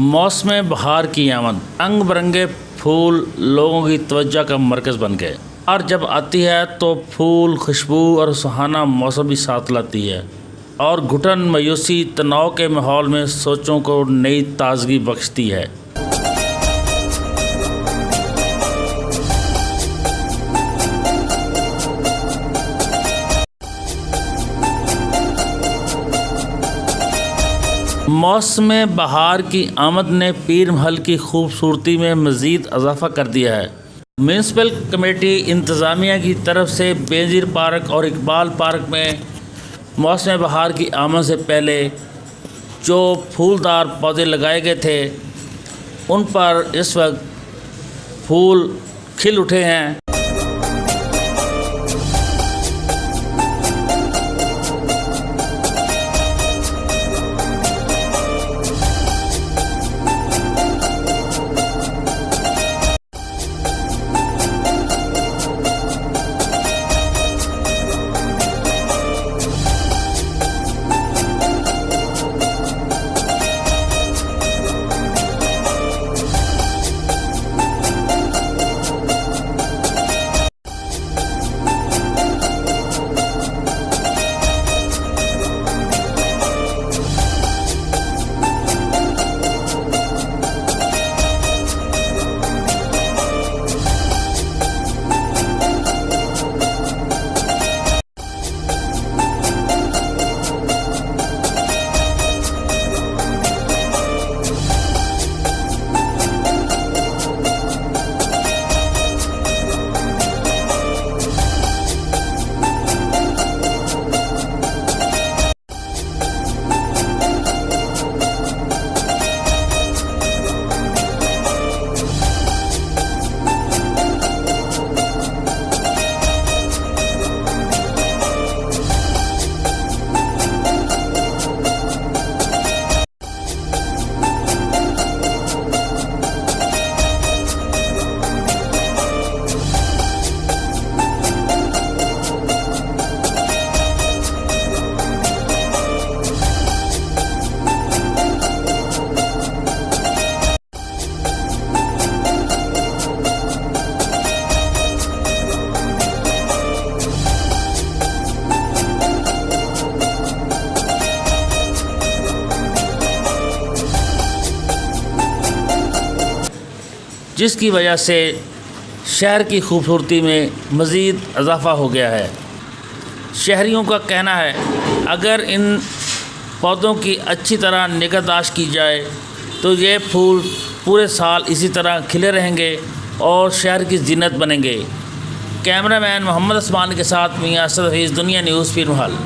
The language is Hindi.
मौसम बहार की आमद, रंग बिरंगे फूल लोगों की तवज्जो का मरकज़ बन गए। और जब आती है तो फूल, खुशबू और सुहाना मौसम भी साथ लाती है और घुटन, मायूसी, तनाव के माहौल में सोचों को नई ताजगी बख्शती है। मौसम बहार की आमद ने पीर महल की खूबसूरती में मज़ीद इजाफ़ा कर दिया है। म्यूनसिपल कमेटी इंतज़ामिया की तरफ से बेनज़ीर पार्क और इकबाल पार्क में मौसम बहार की आमद से पहले जो फूलदार पौधे लगाए गए थे उन पर इस वक्त फूल खिल उठे हैं। जिसकी वजह से शहर की खूबसूरती में मज़ीद इजाफ़ा हो गया है। शहरियों का कहना है अगर इन पौधों की अच्छी तरह निगहदाश्त की जाए तो ये फूल पूरे साल इसी तरह खिले रहेंगे और शहर की ज़ीनत बनेंगे। कैमरामैन मोहम्मद उस्मान के साथ मियां असद हफीज़, दुनिया न्यूज़, पीर महल।